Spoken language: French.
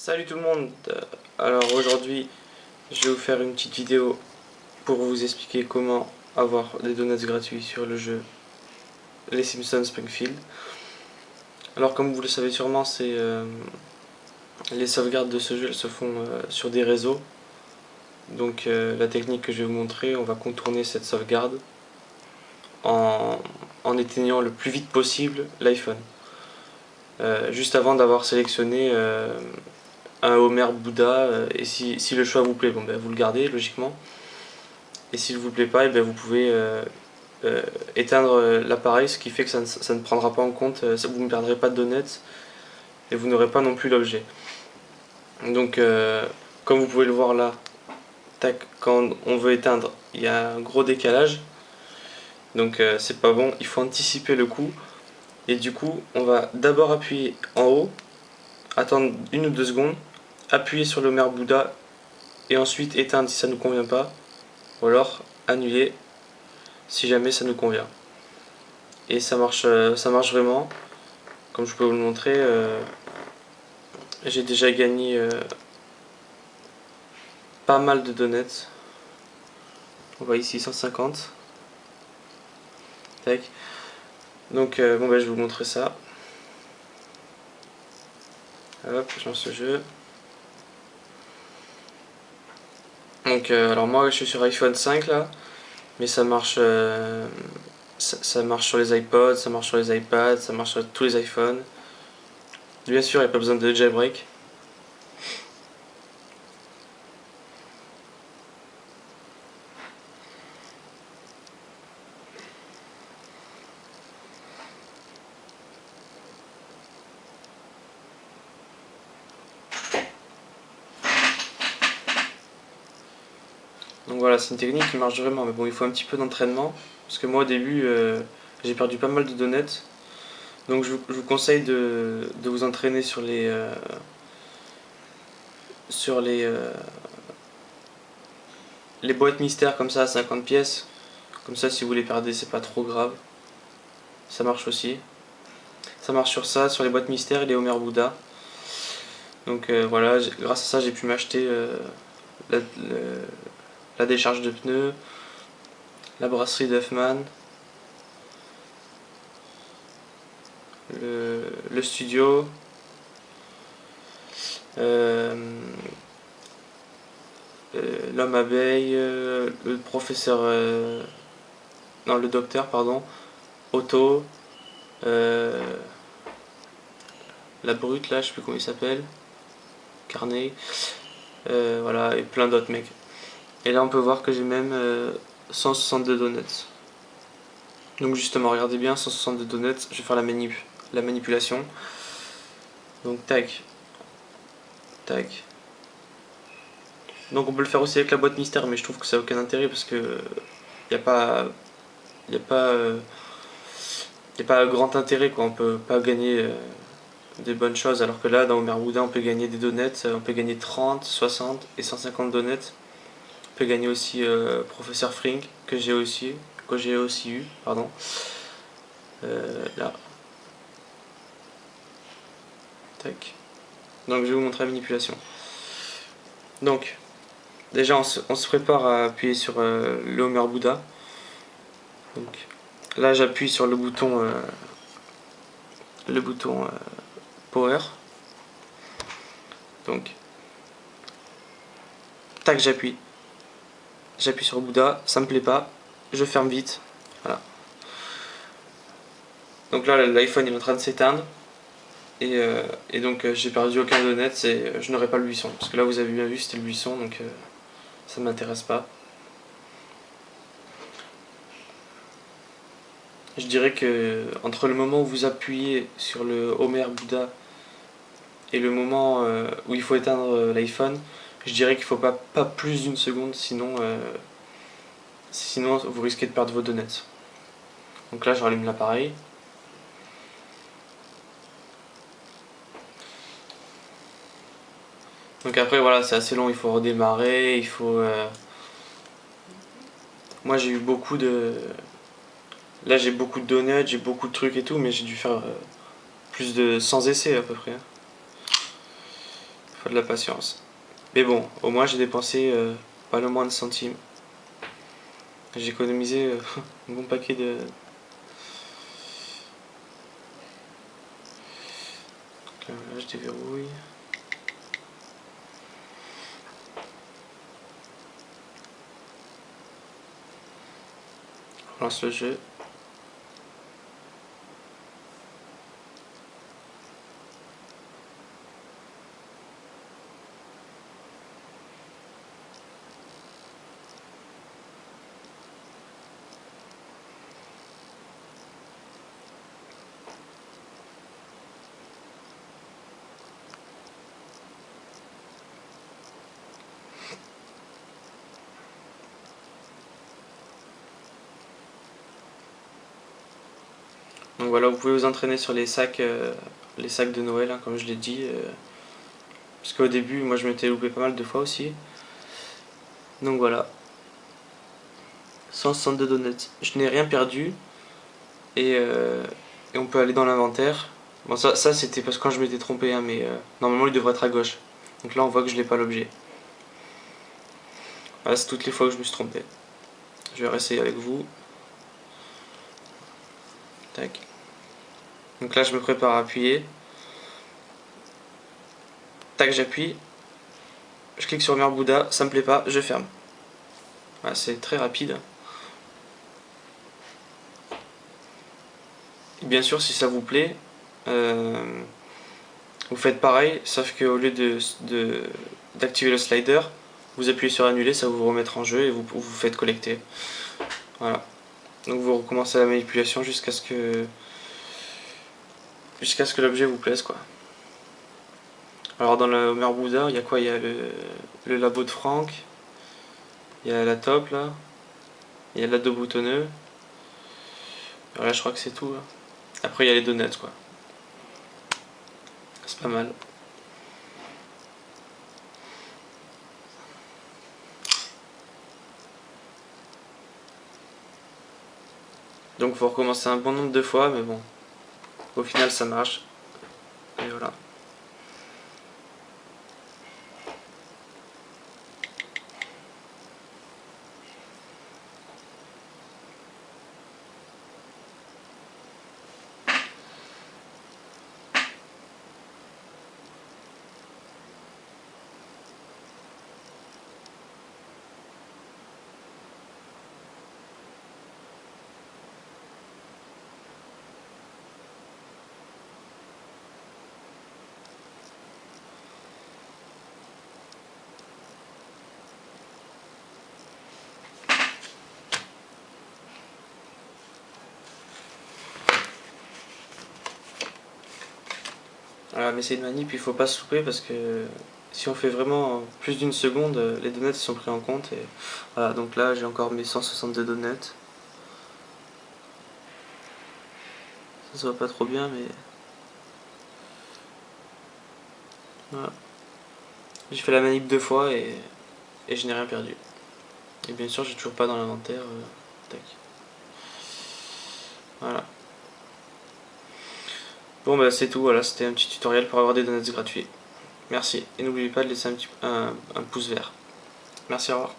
Salut tout le monde. Alors aujourd'hui je vais vous faire une petite vidéo pour vous expliquer comment avoir des donuts gratuits sur le jeu Les Simpsons Springfield. Alors comme vous le savez sûrement, les sauvegardes de ce jeu elles se font sur des réseaux. Donc la technique que je vais vous montrer, on va contourner cette sauvegarde en éteignant le plus vite possible l'iPhone. Juste avant d'avoir sélectionné un Homer Bouddha, et si le choix vous plaît, bon, ben, vous le gardez logiquement. Et s'il ne vous plaît pas, et ben, vous pouvez éteindre l'appareil, ce qui fait que ça ne prendra pas en compte, vous ne perdrez pas de donuts et vous n'aurez pas non plus l'objet. Donc comme vous pouvez le voir là, tac, quand on veut éteindre, il y a un gros décalage. Donc c'est pas bon, il faut anticiper le coup. Et du coup, on va d'abord appuyer en haut, attendre 1 ou 2 secondes, appuyer sur le Homer Bouddha et ensuite éteindre si ça ne nous convient pas, ou alors annuler si jamais ça nous convient. Et ça marche vraiment, comme je peux vous le montrer. J'ai déjà gagné pas mal de donuts. On voit ici 150. Tac. Donc bon bah je vais vous montrer ça. Hop, je lance le jeu. Donc alors moi je suis sur iPhone 5 là, mais ça marche ça marche sur les iPods, ça marche sur les iPads, ça marche sur tous les iPhones. Bien sûr, il n'y a pas besoin de jailbreak. Donc voilà, c'est une technique qui marche vraiment, mais bon, il faut un petit peu d'entraînement, parce que moi au début, j'ai perdu pas mal de donuts. Donc je vous conseille de vous entraîner sur les boîtes mystères comme ça à 50 pièces. Comme ça, si vous les perdez, c'est pas trop grave. Ça marche aussi. Ça marche sur ça, sur les boîtes mystères et les Homer Bouddha. Donc voilà, grâce à ça, j'ai pu m'acheter la décharge de pneus, la brasserie Duffman, le studio, l'homme abeille, le professeur, non le docteur pardon, Otto, la brute là, je sais plus comment il s'appelle, Carnet, voilà, et plein d'autres mecs. Et là on peut voir que j'ai même 162 donuts. Donc justement, regardez bien, 162 donuts, je vais faire la manipulation. Donc tac, tac. Donc on peut le faire aussi avec la boîte mystère, mais je trouve que ça n'a aucun intérêt parce que y a pas grand intérêt quoi. On peut pas gagner des bonnes choses, alors que là dans Homer Bouddha on peut gagner des donuts, on peut gagner 30, 60 et 150 donuts. On peut gagner aussi Professeur Frink que j'ai aussi eu, pardon. Là. Tac. Donc je vais vous montrer la manipulation. Donc déjà on se prépare à appuyer sur le Homer Bouddha. Donc là j'appuie sur le bouton Power. Donc tac, j'appuie sur Bouddha, ça me plaît pas, je ferme vite. Voilà. Donc là l'iPhone est en train de s'éteindre. Et donc j'ai perdu aucun donut et je n'aurai pas le buisson. Parce que là vous avez bien vu c'était le buisson, donc ça ne m'intéresse pas. Je dirais que entre le moment où vous appuyez sur le Homer Bouddha et le moment où il faut éteindre l'iPhone, je dirais qu'il ne faut pas plus d'1 seconde, sinon vous risquez de perdre vos donuts. Donc là je rallume l'appareil. Donc après voilà, c'est assez long, il faut redémarrer, il faut... Moi j'ai eu beaucoup de... Là j'ai beaucoup de donuts, j'ai beaucoup de trucs et tout, mais j'ai dû faire plus de 100 essais à peu près. Faut de la patience. Mais bon, au moins j'ai dépensé pas le moins de centimes. J'ai économisé un bon paquet de... Donc là, je déverrouille. On lance le jeu. Donc voilà, vous pouvez vous entraîner sur les sacs de Noël, hein, comme je l'ai dit. Parce qu'au début, moi je m'étais loupé pas mal de fois aussi. Donc voilà. 162 donuts. Je n'ai rien perdu. Et on peut aller dans l'inventaire. Bon, ça c'était parce que quand je m'étais trompé, hein, mais normalement il devrait être à gauche. Donc là on voit que je n'ai pas l'objet. Voilà, c'est toutes les fois que je me suis trompé. Je vais réessayer avec vous. Tac. Donc là je me prépare à appuyer. Tac, j'appuie. Je clique sur Mère Bouddha, ça me plaît pas, je ferme. Voilà, c'est très rapide. Et bien sûr, si ça vous plaît, vous faites pareil, sauf qu'au lieu d'activer le slider, vous appuyez sur annuler, ça vous remettre en jeu et vous faites collecter. Voilà. Donc vous recommencez la manipulation jusqu'à ce que l'objet vous plaise, quoi. Alors dans le Homer Bouddha, il y a quoi? Il y a le labo de Franck, il y a la top là, il y a l'ado boutonneux. Voilà, je crois que c'est tout là. Après il y a les donuts, quoi. C'est pas mal. Donc faut recommencer un bon nombre de fois, mais bon, au final ça marche. Et voilà. Voilà, mais c'est une manip, il faut pas se louper parce que si on fait vraiment plus d'une seconde, les donuts sont pris en compte. Et voilà, donc là j'ai encore mes 162 donuts. Ça se voit pas trop bien, mais voilà. J'ai fait la manip 2 fois et je n'ai rien perdu. Et bien sûr, j'ai toujours pas dans l'inventaire. Tac. Voilà. Bon bah c'est tout, voilà, c'était un petit tutoriel pour avoir des donuts gratuits. Merci, et n'oubliez pas de laisser un pouce vert. Merci, au revoir.